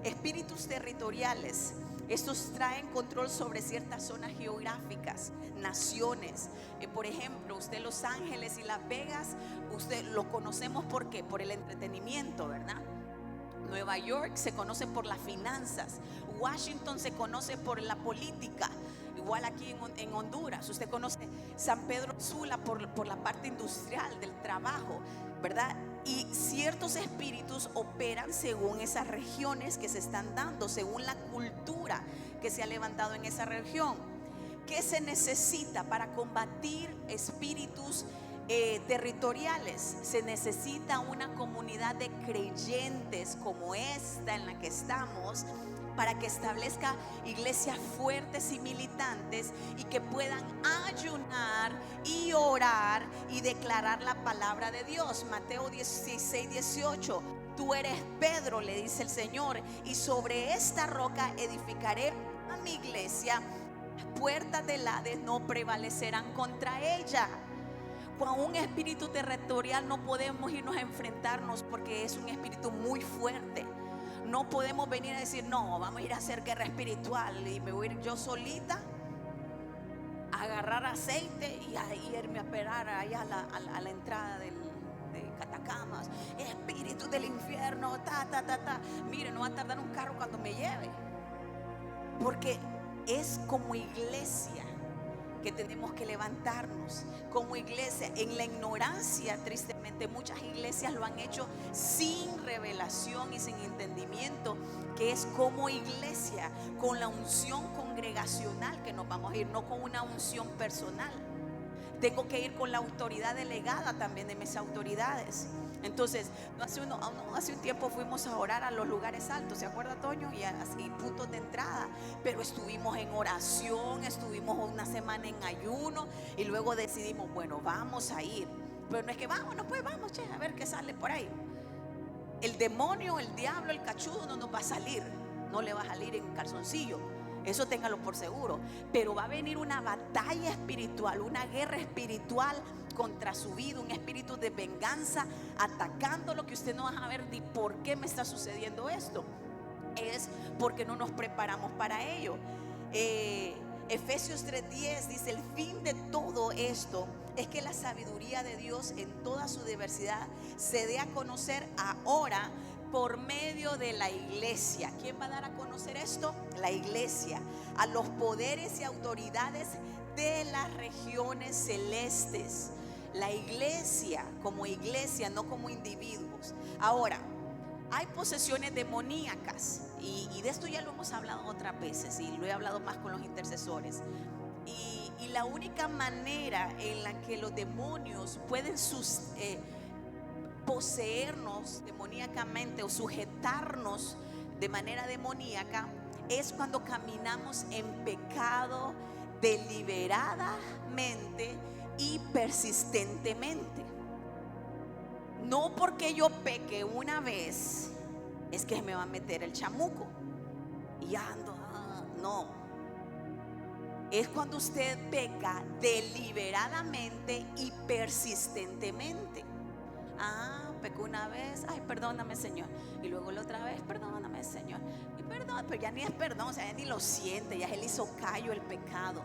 Espíritus territoriales, estos traen control sobre ciertas zonas geográficas, naciones. Por ejemplo, usted Los Ángeles y Las Vegas, usted lo conocemos ¿por qué? Por el entretenimiento, ¿verdad? Nueva York se conoce por las finanzas. Washington se conoce por la política. Igual aquí en Honduras, usted conoce San Pedro Sula por la parte industrial del trabajo, ¿verdad? Y ciertos espíritus operan según esas regiones que se están dando, según la cultura que se ha levantado en esa región. ¿Qué se necesita para combatir espíritus territoriales? Se necesita una comunidad de creyentes como esta en la que estamos, para que establezca iglesias fuertes y militantes, y que puedan ayunar y orar y declarar la palabra de Dios. Mateo 16:18, tú eres Pedro, le dice el Señor, y sobre esta roca edificaré a mi iglesia, las puertas del Hades no prevalecerán contra ella. Con un espíritu territorial no podemos irnos a enfrentarnos, porque es un espíritu muy fuerte. No podemos venir a decir, no, vamos a ir a hacer guerra espiritual y me voy a ir yo solita a agarrar aceite y a irme a esperar allá a la entrada de Catacamas. Espíritu del infierno, Mire, no va a tardar un carro cuando me lleve. Porque es como iglesia que tenemos que levantarnos como iglesia. En la ignorancia, tristemente, muchas iglesias lo han hecho sin revelación y sin entendimiento, que es como iglesia, con la unción congregacional que nos vamos a ir, no con una unción personal. Tengo que ir con la autoridad delegada también de mis autoridades. Entonces, hace un tiempo fuimos a orar a los lugares altos, ¿se acuerda, Toño? Y así puntos de entrada. Pero estuvimos en oración, estuvimos una semana en ayuno, y luego decidimos, bueno, vamos a ir. Pero no es que vámonos, pues vamos, che, a ver qué sale por ahí. El demonio, el diablo, el cachudo no nos va a salir. No le va a salir en calzoncillo. Eso téngalo por seguro. Pero va a venir una batalla espiritual, una guerra espiritual contra su vida, un espíritu de venganza atacando lo que usted no va a ver ni por qué me está sucediendo esto. Es porque no nos preparamos para ello. Efesios 3:10 dice: el fin de todo esto es que la sabiduría de Dios en toda su diversidad se dé a conocer ahora por medio de la iglesia. ¿Quién va a dar a conocer esto? La iglesia, a los poderes y autoridades de las regiones celestes. La iglesia como iglesia, no como individuos. Ahora, hay posesiones demoníacas, y de esto ya lo hemos hablado otras veces, y lo he hablado más con los intercesores. Y la única manera en la que los demonios pueden poseernos demoníacamente o sujetarnos de manera demoníaca es cuando caminamos en pecado deliberadamente y persistentemente. No porque yo peque una vez es que me va a meter el chamuco y ando, no. Es cuando usted peca deliberadamente y persistentemente. Pecó una vez, ay, perdóname, Señor. Y luego la otra vez, perdóname, Señor. Y perdón, pero ya ni es perdón, o sea, ya ni lo siente, ya él hizo callo el pecado.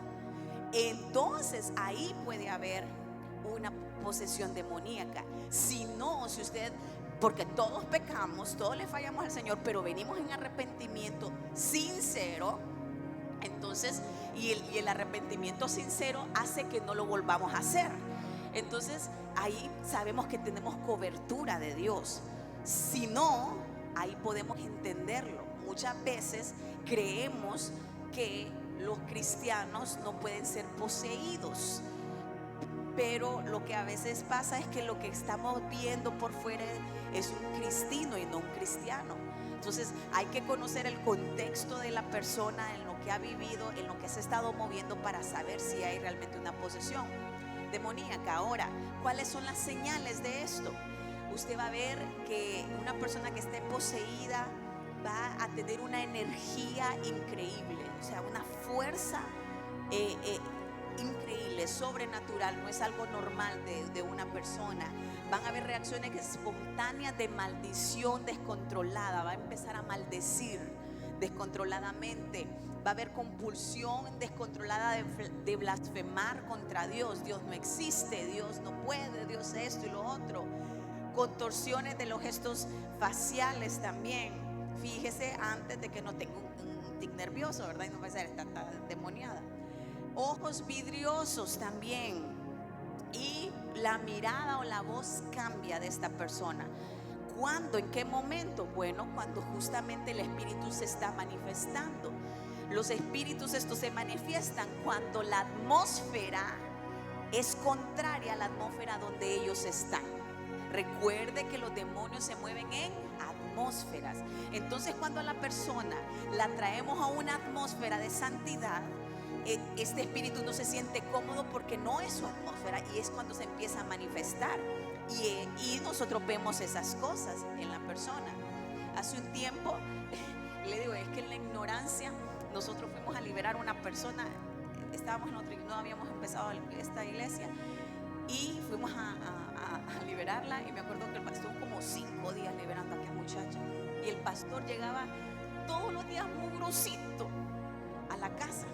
entonces ahí puede haber una posesión demoníaca. Si no, si usted, porque todos pecamos, todos le fallamos al Señor, pero venimos en arrepentimiento sincero, entonces, y el arrepentimiento sincero hace que no lo volvamos a hacer. Entonces ahí sabemos que tenemos cobertura de Dios. Si no, ahí podemos entenderlo. Muchas veces creemos que los cristianos no pueden ser poseídos, pero lo que a veces pasa es que lo que estamos viendo por fuera es un cristino y no un cristiano. Entonces hay que conocer el contexto de la persona, en lo que ha vivido, en lo que se ha estado moviendo, para saber si hay realmente una posesión demoníaca. Ahora, ¿cuáles son las señales de esto? Usted va a ver que una persona que esté poseída va a tener una energía increíble, o sea, una fuerza increíble, sobrenatural. No es algo normal de una persona. Van a haber reacciones espontáneas de maldición descontrolada. Va a empezar a maldecir descontroladamente. Va a haber compulsión descontrolada de blasfemar contra Dios. Dios no existe, Dios no puede, Dios esto y lo otro. Contorsiones de los gestos faciales también. Fíjese antes de que no tenga un tic nervioso, ¿verdad? Y no va a ser está endemoniada. Ojos vidriosos también. Y la mirada o la voz cambia de esta persona. ¿Cuándo? ¿En qué momento? Bueno, cuando justamente el espíritu se está manifestando. Los espíritus estos se manifiestan cuando la atmósfera es contraria a la atmósfera donde ellos están. Recuerde que los demonios se mueven en atmósferas. Entonces, cuando a la persona la traemos a una atmósfera de santidad, este espíritu no se siente cómodo porque no es su atmósfera, y es cuando se empieza a manifestar. Y nosotros vemos esas cosas en la persona. Hace un tiempo, le digo, es que en la ignorancia nosotros fuimos a liberar a una persona. Estábamos no habíamos empezado esta iglesia, y fuimos a liberarla. Y me acuerdo que el pastor estuvo como 5 días liberando a aquella muchacha, y el pastor llegaba todos los días mugrosito a la casa,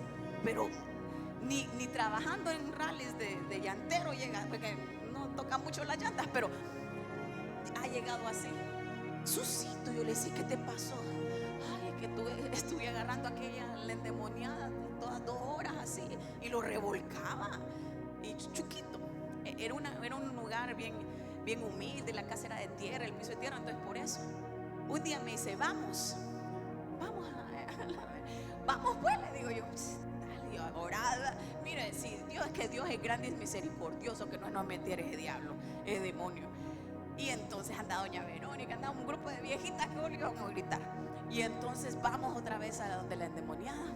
pero ni trabajando en rallies de llantero llega, porque no toca mucho las llantas, pero ha llegado así sucito. Yo le decía, ¿qué te pasó? Ay, que estuve agarrando a aquella la endemoniada todas 2 horas así, y lo revolcaba, y chuquito. Era un lugar bien humilde, la casa era de tierra, el piso de tierra. Entonces, por eso un día me dice, vamos pues, le digo yo, dale, orada. Mire, si Dios, que Dios es grande y misericordioso, que no nos metiera ese diablo, ese demonio. Y entonces anda doña Verónica, andaba un grupo de viejitas que volvían a gritar. Y entonces vamos otra vez a donde la endemoniada,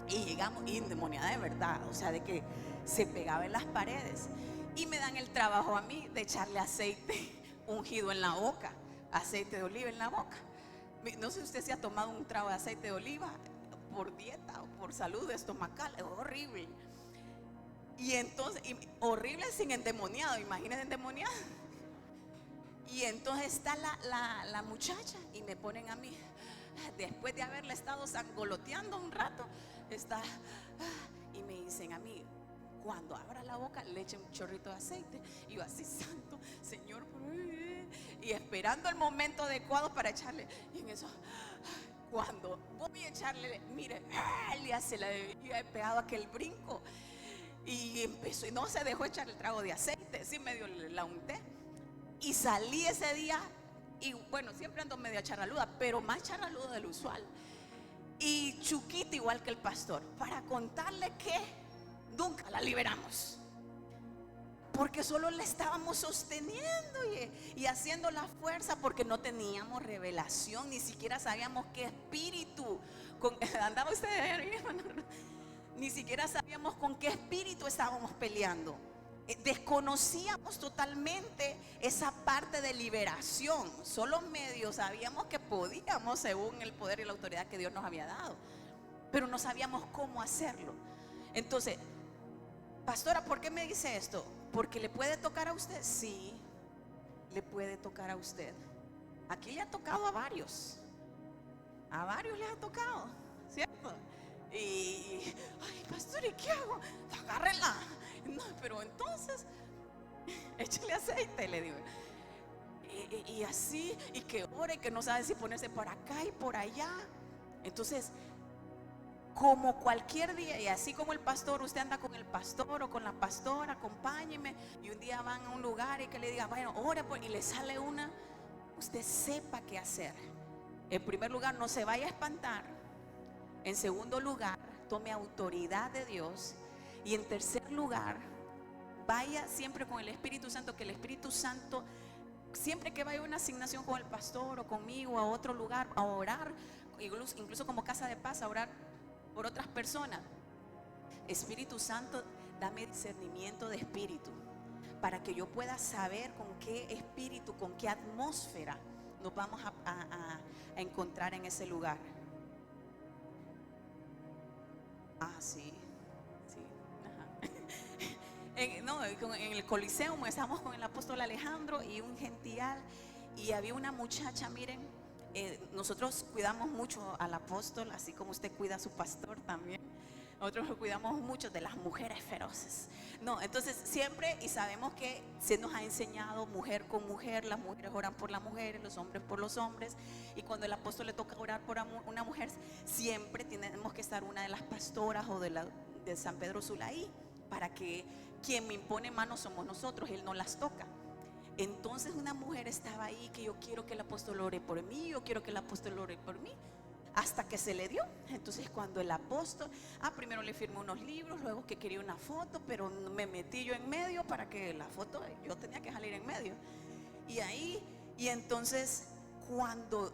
y llegamos, y endemoniada de verdad, o sea, de que se pegaba en las paredes. Y me dan el trabajo a mí de echarle aceite ungido en la boca, aceite de oliva en la boca. No sé si usted se ha tomado un trago de aceite de oliva por dieta o por salud estomacal. Es horrible. Y entonces, horrible sin endemoniado, imagínense endemoniado. Y entonces está la muchacha, y me ponen a mí, después de haberle estado sangoloteando un rato, y me dicen a mí, cuando abra la boca le echen un chorrito de aceite. Y yo así, santo Señor, y esperando el momento adecuado para echarle. Y en eso, cuando voy a echarle, mire, ya se le había pegado aquel brinco, y empezó, y no se dejó echar el trago de aceite, sí medio la unté. Y salí ese día, y bueno, siempre ando medio charraluda, pero más charraluda del usual, y chuquita igual que el pastor, para contarle que nunca la liberamos, porque solo la estábamos sosteniendo y haciendo la fuerza, porque no teníamos revelación, ni siquiera sabíamos qué espíritu andaba usted ahí, ni siquiera sabíamos con qué espíritu estábamos peleando. Desconocíamos totalmente esa parte de liberación. Solo medio sabíamos que podíamos, según el poder y la autoridad que Dios nos había dado, pero no sabíamos cómo hacerlo. Entonces, pastora, ¿por qué me dice esto? Porque le puede tocar a usted. Sí, le puede tocar a usted. Aquí le ha tocado a varios les ha tocado, ¿cierto? Ay, pastor, ¿y qué hago? Agárrela. No, pero entonces, échale aceite, le digo. Y así, y que ore, que no sabe si ponerse por acá y por allá. Entonces, como cualquier día, y así como el pastor, usted anda con el pastor o con la pastora, acompáñeme, y un día van a un lugar y que le diga, bueno, ore, y le sale una, usted sepa qué hacer. En primer lugar, no se vaya a espantar. En segundo lugar, tome autoridad de Dios. Y en tercer lugar, vaya siempre con el Espíritu Santo, que el Espíritu Santo, siempre que vaya a una asignación con el pastor o conmigo a otro lugar a orar, incluso como casa de paz, a orar por otras personas, Espíritu Santo, dame discernimiento de espíritu para que yo pueda saber con qué espíritu, con qué atmósfera nos vamos a encontrar en ese lugar. Sí, sí, ajá. En el Coliseo estábamos con el apóstol Alejandro y un gentile, y había una muchacha, miren, nosotros cuidamos mucho al apóstol, así como usted cuida a su pastor también. Nosotros lo cuidamos mucho de las mujeres feroces. No, entonces siempre, y sabemos que se nos ha enseñado mujer con mujer, las mujeres oran por las mujeres, los hombres por los hombres. Y cuando el apóstol le toca orar por una mujer, siempre tenemos que estar una de las pastoras o de San Pedro Sula ahí, para que quien me impone manos somos nosotros, él no las toca. Entonces una mujer estaba ahí que yo quiero que el apóstol ore por mí, yo quiero que el apóstol ore por mí, hasta que se le dio. Entonces cuando el apóstol, primero le firmó unos libros, luego que quería una foto, pero me metí yo en medio para que la foto, yo tenía que salir en medio. Y entonces cuando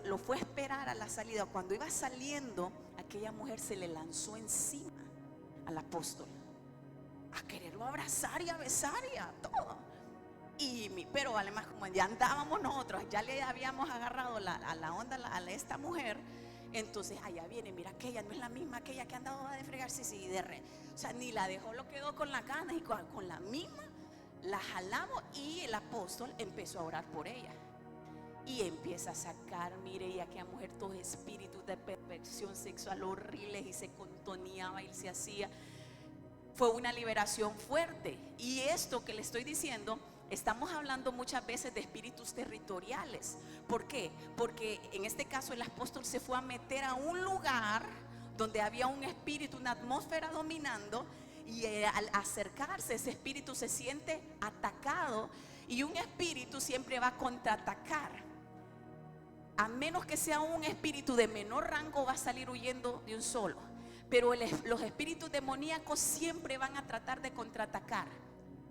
lo fue a esperar a la salida, cuando iba saliendo, aquella mujer se le lanzó encima al apóstol a quererlo abrazar y a besar y a todo. Pero además, como ya andábamos nosotros, ya le habíamos agarrado a la onda a esta mujer, entonces allá viene, mira, aquella no es la misma, aquella que andaba de fregar, sí, o sea, ni la dejó, lo quedó con la gana, y con la misma la jalamos, y el apóstol empezó a orar por ella. Y empieza a sacar, mire, y aquella mujer, todos espíritus de perversión sexual horribles, y se contoneaba y se hacía. Fue una liberación fuerte. Y esto que le estoy diciendo, estamos hablando muchas veces de espíritus territoriales. ¿Por qué? Porque en este caso el apóstol se fue a meter a un lugar donde había un espíritu, una atmósfera dominando, y al acercarse ese espíritu se siente atacado, y un espíritu siempre va a contraatacar. A menos que sea un espíritu de menor rango, va a salir huyendo de un solo. Pero los espíritus demoníacos siempre van a tratar de contraatacar.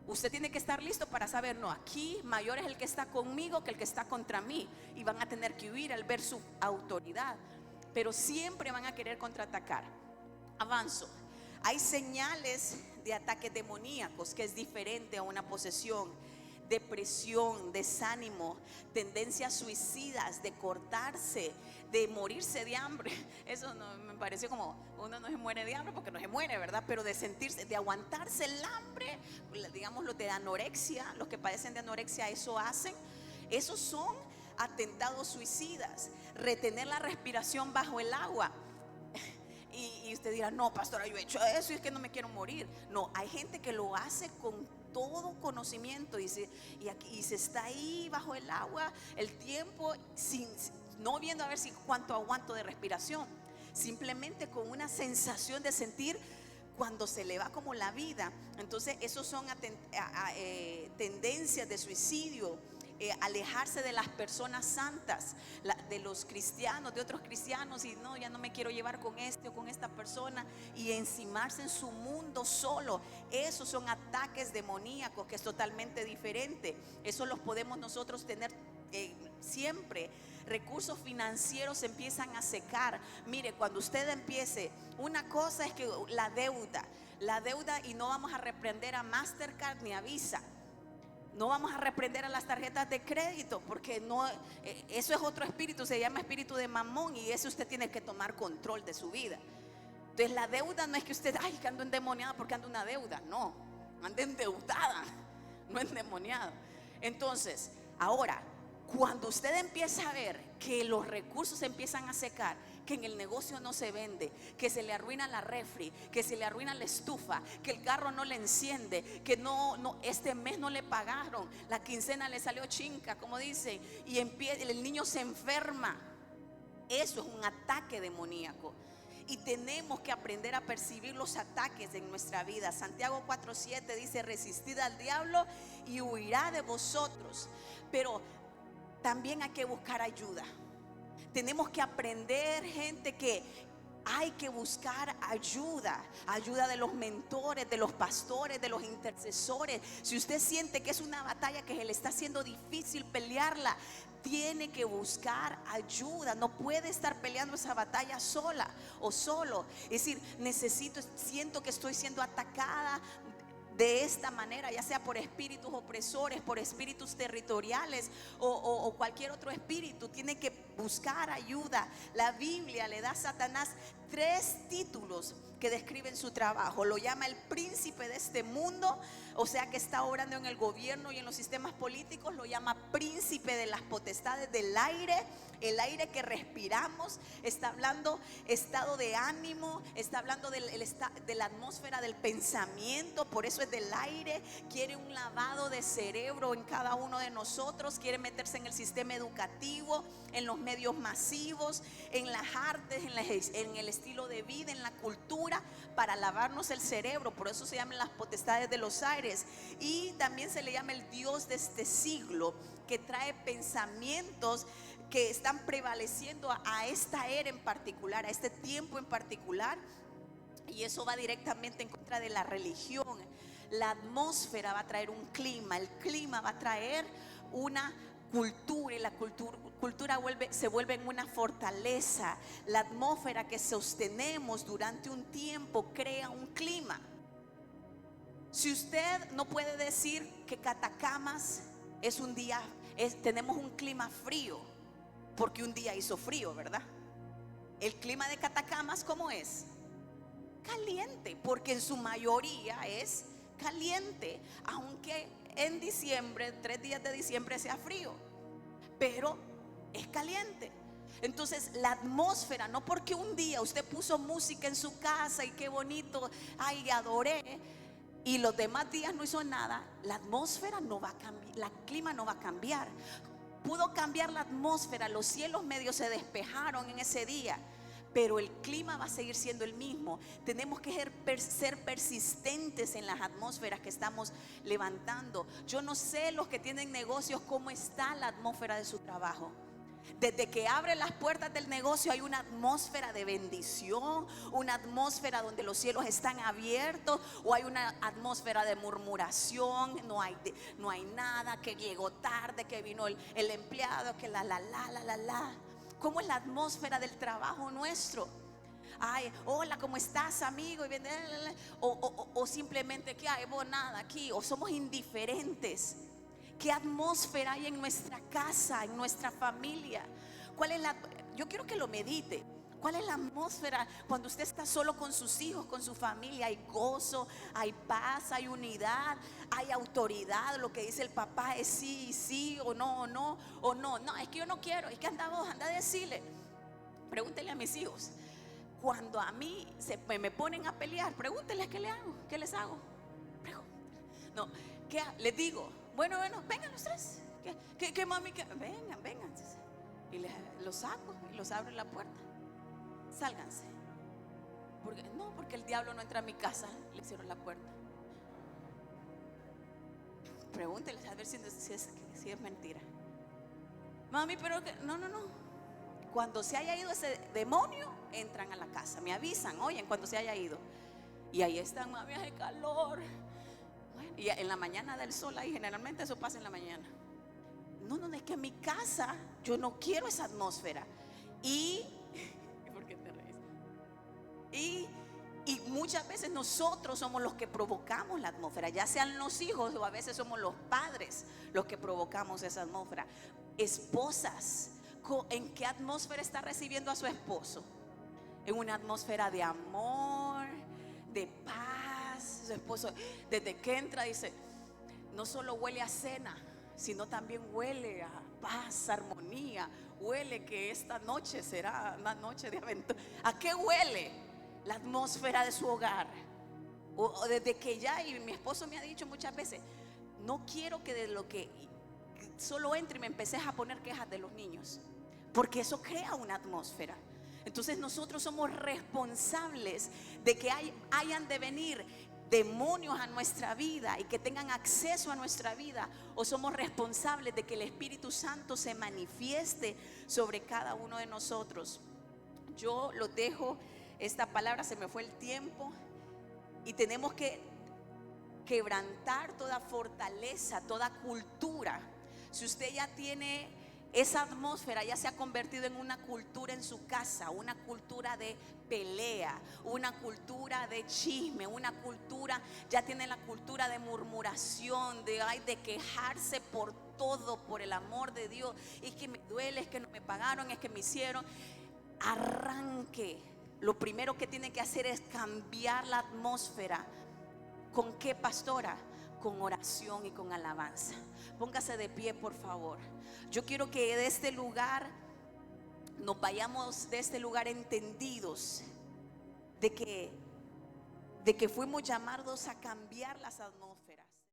Usted tiene que estar listo para saber, no, aquí mayor es el que está conmigo que el que está contra mí, y van a tener que huir al ver su autoridad. Pero siempre van a querer contraatacar. Avanzo. Hay señales de ataques demoníacos, que es diferente a una posesión. Depresión, desánimo, tendencias suicidas, de cortarse, de morirse de hambre. Eso no, me pareció como, uno no se muere de hambre porque no se muere, ¿verdad? Pero de sentirse, de aguantarse el hambre, digamos los de anorexia, los que padecen de anorexia, eso hacen. Esos son atentados suicidas. Retener la respiración bajo el agua. Y usted dirá, no, pastora, yo he hecho eso y es que no me quiero morir. No, hay gente que lo hace con todo conocimiento, y se está ahí bajo el agua el tiempo, no viendo a ver si cuánto aguanto de respiración, simplemente con una sensación de sentir cuando se le va como la vida. Entonces esos son tendencias de suicidio. Alejarse de las personas santas, de los cristianos, de otros cristianos, y no, ya no me quiero llevar con este o con esta persona, y encimarse en su mundo solo. Esos son ataques demoníacos, que es totalmente diferente. Eso los podemos nosotros tener siempre. Recursos financieros se empiezan a secar. Mire, cuando usted empiece, una cosa es que la deuda, y no vamos a reprender a Mastercard ni a Visa. No vamos a reprender a las tarjetas de crédito, porque no, eso es otro espíritu, se llama espíritu de mamón, y ese usted tiene que tomar control de su vida. Entonces la deuda no es que usted, que ando endemoniada porque ando una deuda. No, anda endeudada, no endemoniada. Entonces, ahora, cuando usted empieza a ver que los recursos empiezan a secar, que en el negocio no se vende, que se le arruina la refri, que se le arruina la estufa, que el carro no le enciende, que este mes no le pagaron, la quincena le salió chinca, como dicen, y el niño se enferma. Eso es un ataque demoníaco. Y tenemos que aprender a percibir los ataques en nuestra vida. Santiago 4:7 dice: resistid al diablo y huirá de vosotros. Pero también hay que buscar ayuda. Tenemos que aprender, gente, que hay que buscar ayuda de los mentores, de los pastores, de los intercesores. Si usted siente que es una batalla que se le está haciendo difícil pelearla, tiene que buscar ayuda. No puede estar peleando esa batalla sola o solo. Es decir, siento que estoy siendo atacada de esta manera, ya sea por espíritus opresores, por espíritus territoriales o cualquier otro espíritu. Tiene que buscar ayuda. La Biblia le da a Satanás 3 títulos que describen su trabajo. Lo llama el príncipe de este mundo, o sea que está obrando en el gobierno y en los sistemas políticos. Lo llama príncipe de las potestades del aire. El aire que respiramos, está hablando estado de ánimo, está hablando de la atmósfera del pensamiento. Por eso es del aire. Quiere un lavado de cerebro en cada uno de nosotros. Quiere meterse en el sistema educativo, en los medios masivos, en las artes, en el estilo de vida, en la cultura, para lavarnos el cerebro. Por eso se llaman las potestades de los aires. Y también se le llama el Dios de este siglo, que trae pensamientos que están prevaleciendo a esta era en particular, a este tiempo en particular. Y eso va directamente en contra de la religión. La atmósfera va a traer un clima, el clima va a traer una cultura, y la cultura se vuelve en una fortaleza. La atmósfera que sostenemos durante un tiempo crea un clima. Si usted no puede decir que Catacamas es un día, tenemos un clima frío, porque un día hizo frío, ¿verdad? El clima de Catacamas, ¿cómo es? Caliente, porque en su mayoría es caliente, aunque en diciembre, 3 días de diciembre sea frío, pero es caliente. Entonces la atmósfera, no porque un día usted puso música en su casa y qué bonito, ay, adoré, y los demás días no hizo nada, la atmósfera no va a cambiar, el clima no va a cambiar. Pudo cambiar la atmósfera, los cielos medio se despejaron en ese día, pero el clima va a seguir siendo el mismo. Tenemos que ser persistentes en las atmósferas que estamos levantando. Yo no sé los que tienen negocios cómo está la atmósfera de su trabajo. Desde que abre las puertas del negocio hay una atmósfera de bendición, una atmósfera donde los cielos están abiertos, o hay una atmósfera de murmuración. No hay nada, que llegó tarde, que vino el empleado, que la. ¿Cómo es la atmósfera del trabajo nuestro? Ay, hola, ¿cómo estás, amigo? Y o simplemente, ¿qué hay? Vos nada aquí, o somos indiferentes. ¿Qué atmósfera hay en nuestra casa, en nuestra familia? Yo quiero que lo medite. ¿Cuál es la atmósfera cuando usted está solo con sus hijos, con su familia? Hay gozo, hay paz, hay unidad, hay autoridad. Lo que dice el papá es sí, sí, o no, no, o no. No, es que yo no quiero. Es que anda a decirle. Pregúntele a mis hijos. Cuando a mí me ponen a pelear, pregúntenles qué le hago, qué les hago. No, ¿qué les digo? Bueno, vengan los 3. ¿Qué mami? Vengan. Y los saco y los abro en la puerta. Sálganse. Porque el diablo no entra a mi casa. Le cierro la puerta. Pregúntenles a ver si es mentira. Mami, pero que no. Cuando se haya ido ese demonio, entran a la casa. Me avisan, oyen, cuando se haya ido. Y ahí están, mami, hace calor. Y en la mañana del sol, ahí generalmente eso pasa en la mañana. No, es que en mi casa yo no quiero esa atmósfera. ¿Por qué te reís? Y muchas veces nosotros somos los que provocamos la atmósfera, ya sean los hijos o a veces somos los padres los que provocamos esa atmósfera. Esposas, ¿en qué atmósfera está recibiendo a su esposo? En una atmósfera de amor, de paz. Su esposo, desde que entra, dice, no solo huele a cena, sino también huele a paz, armonía. Huele que esta noche será una noche de aventura. ¿A qué huele? La atmósfera de su hogar. O desde que ya, y mi esposo me ha dicho muchas veces, no quiero que de lo que solo entre y me empecé a poner quejas de los niños, porque eso crea una atmósfera. Entonces nosotros somos responsables de que hayan de venir demonios a nuestra vida y que tengan acceso a nuestra vida, o somos responsables de que el Espíritu Santo se manifieste sobre cada uno de nosotros. Yo lo dejo, esta palabra, se me fue el tiempo, y tenemos que quebrantar toda fortaleza, toda cultura. Si usted ya tiene esa atmósfera, ya se ha convertido en una cultura en su casa, una cultura de pelea, una cultura de chisme, una cultura, ya tiene la cultura de murmuración, de quejarse por todo, por el amor de Dios. Es que me duele, es que no me pagaron, es que me hicieron. Arranque. Lo primero que tiene que hacer es cambiar la atmósfera. ¿Con qué, pastora? Con oración y con alabanza. Póngase de pie, por favor. Yo quiero que de este lugar nos vayamos de este lugar entendidos de que fuimos llamados a cambiar las atmósferas.